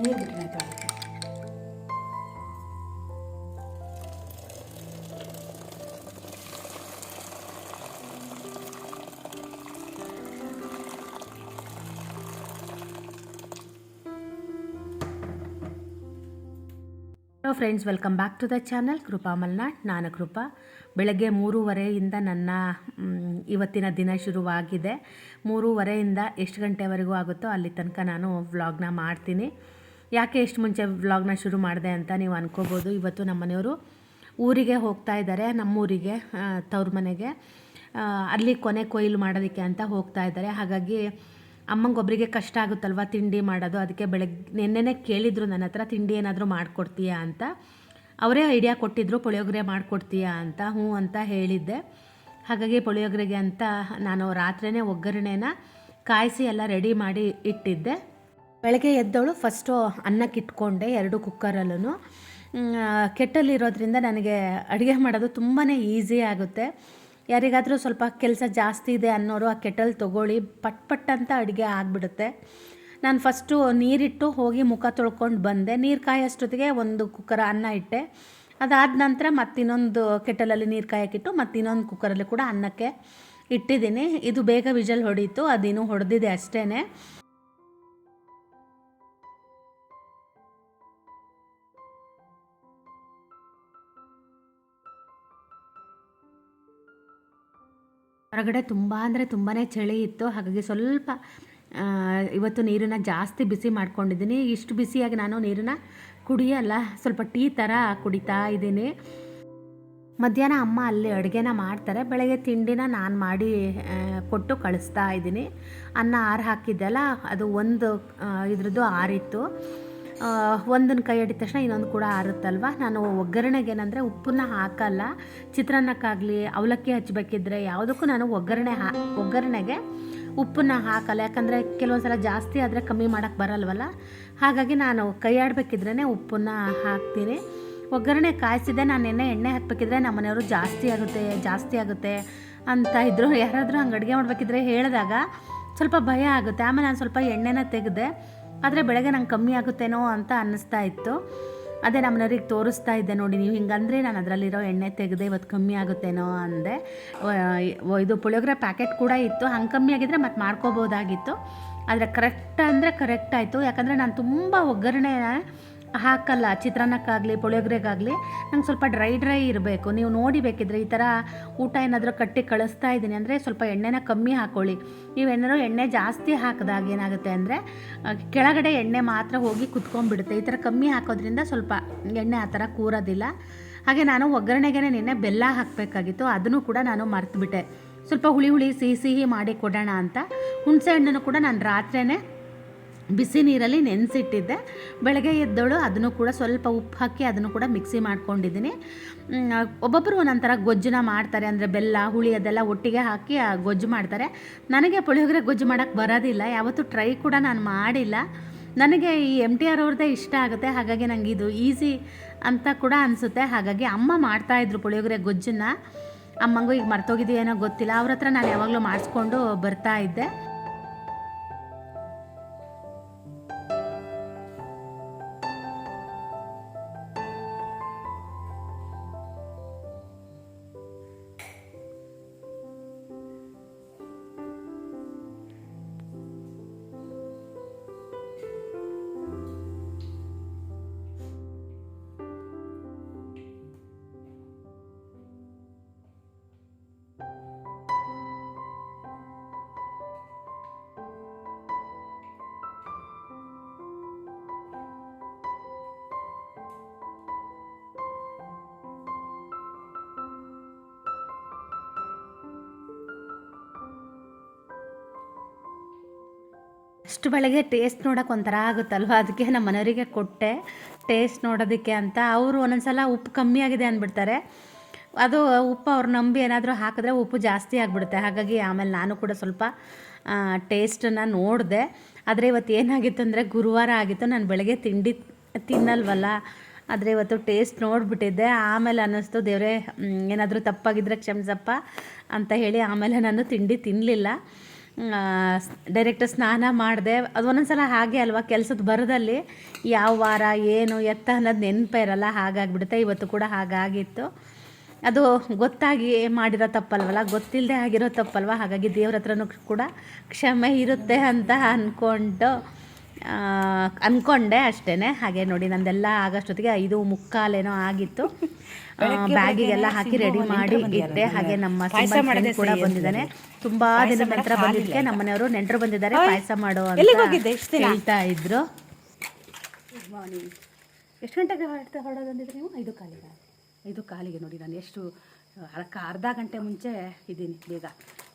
ನೀರು ಬಿಟ್ಟರೆ ಆಯ್ತು. Hello friends, welcome back to the channel Krupa Malnad. ನಾನು ಕೃಪಾ. ಬೆಳಗ್ಗೆ 3:30ಯಿಂದ ನನ್ನ ಇವತ್ತಿನ ದಿನ ಶುರುವಾಗಿದೆ. 3:30ಯಿಂದ ಎಷ್ಟು ಗಂಟೆವರೆಗೂ ಆಗುತ್ತೋ ಅಲ್ಲಿ ತನಕ ನಾನು ವ್ಲಾಗ್ನ ಮಾಡ್ತೀನಿ. ಯಾಕೆ ಎಷ್ಟು ಮುಂಚೆ ವ್ಲಾಗ್ನ ಶುರು ಮಾಡಿದೆ ಅಂತ ನೀವು ಅನ್ಕೋಬೋದು. ಇವತ್ತು ನಮ್ಮ ಮನೆಯವರು ಊರಿಗೆ ಹೋಗ್ತಾ ಇದ್ದಾರೆ, ನಮ್ಮೂರಿಗೆ, ತವ್ರ ಮನೆಗೆ. ಅಲ್ಲಿ ಕೊನೆ ಕೊಯ್ಲು ಮಾಡೋದಕ್ಕೆ ಅಂತ ಹೋಗ್ತಾ ಇದ್ದಾರೆ. ಹಾಗಾಗಿ ಅಮ್ಮಂಗೊಬ್ಬರಿಗೆ ಕಷ್ಟ ಆಗುತ್ತಲ್ವ ತಿಂಡಿ ಮಾಡೋದು. ಅದಕ್ಕೆ ನೆನ್ನೆನೇ ಕೇಳಿದರು ನನ್ನ ಹತ್ರ, ತಿಂಡಿ ಏನಾದರೂ ಮಾಡಿಕೊಡ್ತೀಯಾ ಅಂತ. ಅವರೇ ಐಡಿಯಾ ಕೊಟ್ಟಿದ್ದರು, ಪುಳಿಯೋಗರೆ ಮಾಡಿಕೊಡ್ತೀಯಾ ಅಂತ. ಹ್ಞೂ ಅಂತ ಹೇಳಿದ್ದೆ. ಹಾಗಾಗಿ ಪುಳಿಯೋಗರೆಗೆ ಅಂತ ನಾನು ರಾತ್ರಿಯೇ ಒಗ್ಗರಣೆನ ಕಾಯಿಸಿ ಎಲ್ಲ ರೆಡಿ ಮಾಡಿ ಇಟ್ಟಿದ್ದೆ. ಬೆಳಗ್ಗೆ ಎದ್ದವಳು ಫಸ್ಟು ಅನ್ನಕ್ಕೆ ಇಟ್ಕೊಂಡೆ 2 ಕುಕ್ಕರಲ್ಲೂ. ಕೆಟ್ಟಲ್ಲಿರೋದ್ರಿಂದ ನನಗೆ ಅಡುಗೆ ಮಾಡೋದು ತುಂಬಾ ಈಸಿ ಆಗುತ್ತೆ. ಯಾರಿಗಾದರೂ ಸ್ವಲ್ಪ ಕೆಲಸ ಜಾಸ್ತಿ ಇದೆ ಅನ್ನೋರು ಆ ಕೆಟಲ್ ತೊಗೊಳ್ಳಿ, ಪಟ್ ಅಂತ ಅಡುಗೆ ಆಗಿಬಿಡುತ್ತೆ. ನಾನು ಫಸ್ಟು ನೀರಿಟ್ಟು ಹೋಗಿ ಮುಖ ತೊಳ್ಕೊಂಡು ಬಂದೆ. ನೀರು ಕಾಯೋಷ್ಟೊತ್ತಿಗೆ 1 ಕುಕ್ಕರ್ ಅನ್ನ ಇಟ್ಟೆ. ಅದಾದ ನಂತರ ಮತ್ತಿನ್ನೊಂದು ಕೆಟಲಲ್ಲಿ ನೀರು ಕಾಯೋಕ್ಕಿಟ್ಟು ಮತ್ತಿನ್ನೊಂದು ಕುಕ್ಕರಲ್ಲಿ ಕೂಡ ಅನ್ನಕ್ಕೆ ಇಟ್ಟಿದ್ದೀನಿ. ಇದು ಬೇಗ ವಿಜಲ್ ಹೊಡೀತು, ಅದಿನ್ನೂ ಹೊಡೆದಿದೆ ಅಷ್ಟೇ. ಹೊರಗಡೆ ತುಂಬ ಅಂದರೆ ತುಂಬಾ ಚಳಿ ಇತ್ತು. ಹಾಗಾಗಿ ಸ್ವಲ್ಪ ಇವತ್ತು ನೀರನ್ನು ಜಾಸ್ತಿ ಬಿಸಿ ಮಾಡ್ಕೊಂಡಿದ್ದೀನಿ. ಇಷ್ಟು ಬಿಸಿಯಾಗಿ ನಾನು ನೀರನ್ನು ಕುಡಿಯಲ್ಲ, ಸ್ವಲ್ಪ ಟೀ ಥರ ಕುಡಿತಾ ಇದ್ದೀನಿ. ಮಧ್ಯಾಹ್ನ ಅಮ್ಮ ಅಲ್ಲಿ ಅಡುಗೆನ ಮಾಡ್ತಾರೆ. ಬೆಳಗ್ಗೆ ತಿಂಡಿನ ನಾನು ಮಾಡಿ ಕೊಟ್ಟು ಕಳಿಸ್ತಾ ಇದ್ದೀನಿ. ಅನ್ನ ಆರು ಹಾಕಿದ್ದೆಲ್ಲ ಅದು ಒಂದು ಇದ್ರದ್ದು ಆರಿತ್ತು. ಒಂದನ್ನು ಕೈ ಹಿಡಿದ ತಕ್ಷಣ ಇನ್ನೊಂದು ಕೂಡ ಆರುತ್ತಲ್ವ. ನಾನು ಒಗ್ಗರಣೆಗೆ ಏನಂದರೆ ಉಪ್ಪನ್ನ ಹಾಕಲ್ಲ. ಚಿತ್ರಾನ್ನಕ್ಕಾಗಲಿ ಅವಲಕ್ಕಿ ಹಚ್ಚಬೇಕಿದ್ರೆ ಯಾವುದಕ್ಕೂ ನಾನು ಒಗ್ಗರಣೆಗೆ ಉಪ್ಪನ್ನ ಹಾಕಲ್ಲ. ಯಾಕಂದರೆ ಕೆಲವೊಂದು ಸಲ ಜಾಸ್ತಿ ಆದರೆ ಕಮ್ಮಿ ಮಾಡೋಕ್ಕೆ ಬರಲ್ವಲ್ಲ. ಹಾಗಾಗಿ ನಾನು ಕೈ ಆಡಬೇಕಿದ್ರೇ ಉಪ್ಪನ್ನ ಹಾಕ್ತೀನಿ. ಒಗ್ಗರಣೆ ಕಾಯಿಸಿದೆ. ನಾನು ಎಣ್ಣೆ ಹಾಕಬೇಕಿದ್ರೆ ನಮ್ಮ ಮನೆಯವರು ಜಾಸ್ತಿ ಆಗುತ್ತೆ ಅಂತ ಇದ್ದರು. ಯಾರಾದರೂ ಹಂಗೆ ಅಡುಗೆ ಮಾಡಬೇಕಿದ್ರೆ ಹೇಳಿದಾಗ ಸ್ವಲ್ಪ ಭಯ ಆಗುತ್ತೆ. ಆಮೇಲೆ ನಾನು ಸ್ವಲ್ಪ ಎಣ್ಣೆನ ತೆಗೆದೆ. ಆದರೆ ಬೆಳಗ್ಗೆ ನಂಗೆ ಕಮ್ಮಿ ಆಗುತ್ತೇನೋ ಅಂತ ಅನ್ನಿಸ್ತಾ ಇತ್ತು. ಅದೇ ನಮ್ಮ ಮನೆಯವ್ರಿಗೆ ತೋರಿಸ್ತಾ ಇದ್ದೆ, ನೋಡಿ ನೀವು ಹಿಂಗಂದ್ರೆ ನಾನು ಅದರಲ್ಲಿರೋ ಎಣ್ಣೆ ತೆಗೆದೆ, ಇವತ್ತು ಕಮ್ಮಿ ಆಗುತ್ತೇನೋ ಅಂದೆ. ಇದು ಪುಳಿಯೋಗರೆ ಪ್ಯಾಕೆಟ್ ಕೂಡ ಇತ್ತು. ಹಂಗೆ ಕಮ್ಮಿ ಆಗಿದ್ದರೆ ಮತ್ತೆ ಮಾಡ್ಕೋಬೋದಾಗಿತ್ತು. ಆದರೆ ಕರೆಕ್ಟ್ ಆಯಿತು. ಯಾಕಂದರೆ ನಾನು ತುಂಬ ಒಗ್ಗರಣೆ ಹಾಕಲ್ಲ. ಚಿತ್ರಾನ್ನಕ್ಕಾಗಲಿ ಪುಳಿಯೋಗರೆಗಾಗಲಿ ನಂಗೆ ಸ್ವಲ್ಪ ಡ್ರೈ ಇರಬೇಕು. ನೀವು ನೋಡಿ ಬೇಕಿದ್ರೆ ಈ ಥರ ಊಟ ಏನಾದರೂ ಕಟ್ಟಿ ಕಳಿಸ್ತಾ ಇದ್ದೀನಿ ಅಂದರೆ ಸ್ವಲ್ಪ ಎಣ್ಣೆನ ಕಮ್ಮಿ ಹಾಕ್ಕೊಳ್ಳಿ. ನೀವೇನಾದ್ರು ಎಣ್ಣೆ ಜಾಸ್ತಿ ಹಾಕಿದಾಗ ಏನಾಗುತ್ತೆ ಅಂದರೆ ಕೆಳಗಡೆ ಎಣ್ಣೆ ಮಾತ್ರ ಹೋಗಿ ಕುತ್ಕೊಂಡ್ಬಿಡುತ್ತೆ. ಈ ಥರ ಕಮ್ಮಿ ಹಾಕೋದ್ರಿಂದ ಸ್ವಲ್ಪ ಎಣ್ಣೆ ಆ ಥರ ಕೂರೋದಿಲ್ಲ. ಹಾಗೆ ನಾನು ಒಗ್ಗರಣೆಗೆ ನಿನ್ನೆ ಬೆಲ್ಲ ಹಾಕಬೇಕಾಗಿತ್ತು, ಅದನ್ನು ಕೂಡ ನಾನು ಮರ್ತುಬಿಟ್ಟೆ. ಸ್ವಲ್ಪ ಹುಳಿ ಸಿಹಿ ಮಾಡಿ ಕೊಡೋಣ ಅಂತ ಹುಣಸೆ ಹಣ್ಣನ್ನು ಕೂಡ ನಾನು ರಾತ್ರಿಯೇ ಬಿಸಿ ನೀರಲ್ಲಿ ನೆನೆಸಿಟ್ಟಿದ್ದೆ. ಬೆಳಗ್ಗೆ ಎದ್ದೋಳು ಅದನ್ನು ಕೂಡ ಸ್ವಲ್ಪ ಉಪ್ಪು ಹಾಕಿ ಅದನ್ನು ಕೂಡ ಮಿಕ್ಸಿ ಮಾಡ್ಕೊಂಡಿದ್ದೀನಿ. ಒಬ್ಬೊಬ್ಬರು ಒಂದೊಂಥರ ಗೊಜ್ಜನ್ನ ಮಾಡ್ತಾರೆ, ಅಂದರೆ ಬೆಲ್ಲ ಹುಳಿ ಅದೆಲ್ಲ ಒಟ್ಟಿಗೆ ಹಾಕಿ ಗೊಜ್ಜು ಮಾಡ್ತಾರೆ. ನನಗೆ ಪುಳಿಯೋಗರೆ ಗೊಜ್ಜು ಮಾಡೋಕ್ಕೆ ಬರೋದಿಲ್ಲ, ಯಾವತ್ತೂ ಟ್ರೈ ಕೂಡ ನಾನು ಮಾಡಿಲ್ಲ. ನನಗೆ ಈ MTR ಅವ್ರದ್ದೇ ಇಷ್ಟ ಆಗುತ್ತೆ. ಹಾಗಾಗಿ ನನಗೆ ಇದು ಈಸಿ ಅಂತ ಕೂಡ ಅನಿಸುತ್ತೆ. ಹಾಗಾಗಿ ಅಮ್ಮ ಮಾಡ್ತಾಯಿದ್ರು ಪುಳಿಯೋಗರೆ ಗೊಜ್ಜನ್ನು. ಅಮ್ಮಂಗೂ ಈಗ ಮರ್ತೋಗಿದೆಯೇನೋ ಗೊತ್ತಿಲ್ಲ, ಅವ್ರ ಹತ್ರ ನಾನು ಯಾವಾಗಲೂ ಮಾಡಿಸ್ಕೊಂಡು ಬರ್ತಾಯಿದ್ದೆ. ಅಷ್ಟು ಬೆಳಗ್ಗೆ ಟೇಸ್ಟ್ ನೋಡೋಕೆ ಒಂಥರ ಆಗುತ್ತಲ್ವ, ಅದಕ್ಕೆ ನಮ್ಮ ಮನೆಯವರಿಗೆ ಕೊಟ್ಟೆ ಟೇಸ್ಟ್ ನೋಡೋದಕ್ಕೆ ಅಂತ. ಅವರು ಒಂದೊಂದು ಸಲ ಉಪ್ಪು ಕಮ್ಮಿ ಆಗಿದೆ ಅಂದ್ಬಿಡ್ತಾರೆ. ಅದು ಉಪ್ಪು ಅವ್ರು ನಂಬಿ ಏನಾದರೂ ಹಾಕಿದ್ರೆ ಉಪ್ಪು ಜಾಸ್ತಿ ಆಗಿಬಿಡುತ್ತೆ. ಹಾಗಾಗಿ ಆಮೇಲೆ ನಾನು ಕೂಡ ಸ್ವಲ್ಪ ಟೇಸ್ಟನ್ನು ನೋಡಿದೆ. ಆದರೆ ಇವತ್ತು ಏನಾಗಿತ್ತು ಅಂದರೆ ಗುರುವಾರ ಆಗಿತ್ತು, ನಾನು ಬೆಳಗ್ಗೆ ತಿಂಡಿ ತಿನ್ನಲ್ವಲ್ಲ. ಆದರೆ ಇವತ್ತು ಟೇಸ್ಟ್ ನೋಡಿಬಿಟ್ಟಿದ್ದೆ. ಆಮೇಲೆ ಅನ್ನಿಸ್ತು ದೇವರೇ ಏನಾದರೂ ತಪ್ಪಾಗಿದ್ದರೆ ಕ್ಷಮಿಸಪ್ಪ ಅಂತ ಹೇಳಿ ಆಮೇಲೆ ನಾನು ತಿಂಡಿ ತಿನ್ನಲಿಲ್ಲ. ಡೈರೆಕ್ಟ್ ಸ್ನಾನ ಮಾಡಿದೆ. ಅದು ಒಂದೊಂದು ಸಲ ಹಾಗೆ ಅಲ್ವಾ, ಕೆಲಸದ ಬರದಲ್ಲಿ ಯಾವ ವಾರ ಏನು ಎತ್ತ ಅನ್ನೋದು ನೆನಪೇ ಇರಲ್ಲ, ಹಾಗಾಗಿಬಿಡುತ್ತೆ. ಇವತ್ತು ಕೂಡ ಹಾಗಾಗಿತ್ತು. ಅದು ಗೊತ್ತಾಗಿ ಮಾಡಿರೋ ತಪ್ಪಲ್ವಲ್ಲ, ಗೊತ್ತಿಲ್ಲದೆ ಆಗಿರೋ ತಪ್ಪಲ್ವ, ಹಾಗಾಗಿ ದೇವ್ರ ಹತ್ರನೂ ಕೂಡ ಕ್ಷಮೆ ಇರುತ್ತೆ ಅಂತ ಅಂದ್ಕೊಂಡೆ ಅಷ್ಟೇ. ಹಾಗೆ ನೋಡಿ ನಂದೆಲ್ಲ ಆಗೋಷ್ಟೊತ್ತಿಗೆ 5:45 ಆಗಿತ್ತು. ಬ್ಯಾಗಿಗೆಲ್ಲ ಹಾಕಿ ರೆಡಿ ಮಾಡಿ ಇಟ್ಟೆ. ಹಾಗೆ ನಮ್ಮ ಸಿಂಬಲ್ ಕೂಡ ಬಂದಿದ್ದಾನೆ. ತುಂಬಾ ದಿನದ ನಂತರ ಬಂದಿದ್ದಕ್ಕೆ ನಮ್ಮ ಮನೆಯವರು ನೆಂಟರು ಬಂದಿದ್ದಾರೆ, ಪಾಯಸ ಮಾಡೋ ಅಂತ ಹೇಳ್ತಾ ಇದ್ರು. Good morning. ಎಷ್ಟು ಗಂಟೆಗೆ ಹೊರಡೋದಂದಿದ್ರೆ ನೀವು? 5:15. 5:15 ನೋಡಿ, ನಾನು ಎಷ್ಟು ಅರ್ಧ ಗಂಟೆ ಮುಂಚೆ ಇದ್ದೀನಿ. ಬೇಗ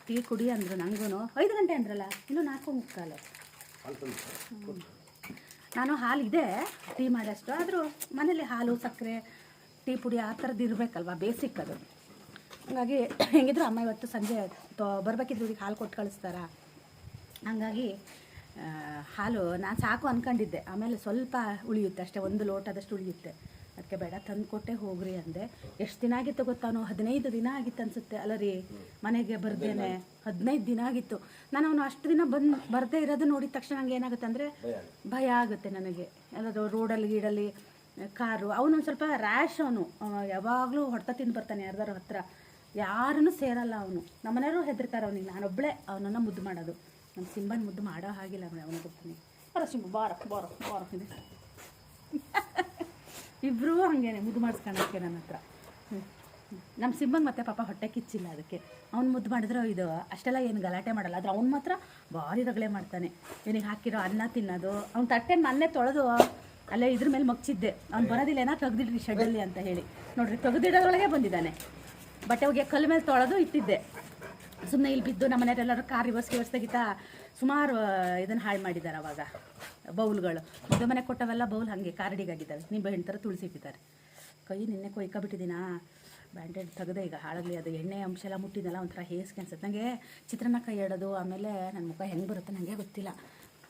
ಟೀ ಕುಡಿ ಅಂದರು ನನಗೂ. 5 ಗಂಟೆ ಅಂದ್ರಲ್ಲ, ಇನ್ನೂ 4:45. ನಾನು ಹಾಲು ಇದೆ ಟೀ ಮಾಡೋಷ್ಟು, ಆದರೂ ಮನೇಲಿ ಹಾಲು ಸಕ್ಕರೆ ಟೀ ಪುಡಿ ಆ ಥರದ್ದು ಇರಬೇಕಲ್ವ, ಬೇಸಿಕ್ ಅದು. ಹಾಗಾಗಿ ಹೆಂಗಿದ್ರು ಅಮ್ಮ ಇವತ್ತು ಸಂಜೆ ಬರಬೇಕಿದ್ರು ಇವ್ರಿಗೆ ಹಾಲು ಕೊಟ್ಟು ಕಳಿಸ್ತಾರ. ಹಾಗಾಗಿ ಹಾಲು ನಾನು ಸಾಕು ಅಂದ್ಕೊಂಡಿದ್ದೆ. ಆಮೇಲೆ ಸ್ವಲ್ಪ ಉಳಿಯುತ್ತೆ ಅಷ್ಟೇ, 1 ಲೋಟದಷ್ಟು ಉಳಿಯುತ್ತೆ. ಅದಕ್ಕೆ ಬೇಡ ತಂದು ಕೊಟ್ಟೆ ಹೋಗ್ರಿ ಅಂದೆ. ಎಷ್ಟು ದಿನ ಆಗಿತ್ತು ಗೊತ್ತಾನು? 15 ದಿನ ಆಗಿತ್ತು ಅನಿಸುತ್ತೆ ಅಲ್ಲ ರೀ, ಮನೆಗೆ ಬರ್ದೇನೆ 15 ದಿನ ಆಗಿತ್ತು. ನಾನು ಅವನು ಅಷ್ಟು ದಿನ ಬರದೇ ಇರೋದು ನೋಡಿದ ತಕ್ಷಣ ನನಗೆ ಏನಾಗುತ್ತೆ ಅಂದರೆ ಭಯ ಆಗುತ್ತೆ ನನಗೆ. ಎಲ್ಲಾದರೂ ರೋಡಲ್ಲಿ ಗೀಡಲ್ಲಿ ಕಾರು, ಅವನು ಸ್ವಲ್ಪ ರ್ಯಾಶ್, ಅವನು ಯಾವಾಗಲೂ ಹೊಡೆತ ತಿಂದು ಬರ್ತಾನೆ ಯಾರ್ದಾರ ಹತ್ರ, ಯಾರನ್ನೂ ಸೇರಲ್ಲ ಅವನು. ನಮ್ಮ ಮನೆಯವರು ಹೆದರ್ತಾರೆ ಅವನಿಗೆ, ನಾನೊಬ್ಬಳೇ ಅವನನ್ನು ಮುದ್ದು ಮಾಡೋದು. ನಮ್ಮ ಸಿಂಬನ್ ಮುದ್ದು ಮಾಡೋ ಹಾಗಿಲ್ಲ ಅವನು ಗೊತ್ತಾನೆ. ಬರೋ ಸಿಂಬ ಬಾರೋ ಇದೆ. ಇಬ್ಬರೂ ಹಾಗೇನೆ ಮುದ್ದು ಮಾಡಿಸ್ಕೊಳಕ್ಕೆ ನನ್ನ ಹತ್ರ. ನಮ್ಮ ಸಿಂಬಂಗೆ ಮತ್ತೆ ಪಾಪ ಹೊಟ್ಟೆ ಕಿಚ್ಚಿಲ್ಲ, ಅದಕ್ಕೆ ಅವ್ನು ಮುದ್ದು ಮಾಡಿದ್ರೆ ಇದು ಅಷ್ಟೆಲ್ಲ ಏನು ಗಲಾಟೆ ಮಾಡಲ್ಲ. ಆದರೆ ಅವ್ನು ಮಾತ್ರ ಭಾರಿ ರಗಳೆ ಮಾಡ್ತಾನೆ. ಇವನಿಗೆ ಹಾಕಿರೋ ಅನ್ನ ತಿನ್ನೋದು, ಅವ್ನು ತಟ್ಟೆ ಮೊನ್ನೆ ತೊಳೆದು ಅಲ್ಲೇ ಇದ್ರ ಮೇಲೆ ಮಗ್ಚಿದ್ದೆ. ಅವ್ನು ಬರೋದಿಲ್ಲ, ಏನೋ ತೆಗ್ದಿಡ್ರಿ ಶೆಡ್ಡಲ್ಲಿ ಅಂತ ಹೇಳಿ. ನೋಡ್ರಿ ತೆಗೆದಿಡೋದ್ರೊಳಗೆ ಬಂದಿದ್ದಾನೆ. ಬಟ್ಟೆ ಹೋಗಿ ಕಲ್ಲು ಮೇಲೆ ತೊಳೆದು ಇಟ್ಟಿದ್ದೆ. ಸುಮ್ಮನೆ ಇಲ್ಲಿ ಬಿದ್ದು ನಮ್ಮ ಮನೆಯವರೆಲ್ಲರೂ ಕಾರ್ ರಿವರ್ಸ್ ತೆಗಿತಾ ಸುಮಾರು ಇದನ್ನು ಹಾಳು ಮಾಡಿದ್ದಾರೆ. ಅವಾಗ ಬೌಲ್ಗಳು ಮದುವೆ ಮನೆ ಕೊಟ್ಟವೆಲ್ಲ ಬೌಲ್ ಹಾಗೆ ಕಾರಡಿಗಾಗಿದ್ದಾವೆ, ನಿಂಬೆ ಹಣ್ಣು ಥರ ತುಳಿಸಿಟ್ಟಿದ್ದಾರೆ. ಕೈ ನಿನ್ನೆ ಕೊಯ್ಕೊಬಿಟ್ಟಿದ್ದೀನಾ, ಬ್ಯಾಂಡೇಡ್ ತೆಗೆದೆ ಈಗ ಹಾಳಾಗಲಿ. ಅದು ಎಣ್ಣೆ ಅಂಶ ಎಲ್ಲ ಮುಟ್ಟಿದ್ದಲ್ಲ, ಒಂಥರ ಹೇಸಿಗೆ ಅನ್ಸುತ್ತೆ ನನಗೆ. ಚಿತ್ರಾನ್ನ ಕೈ ಆಡೋದು, ಆಮೇಲೆ ನನ್ನ ಮುಖ ಹೆಂಗೆ ಬರುತ್ತೆ ನನಗೆ ಗೊತ್ತಿಲ್ಲ,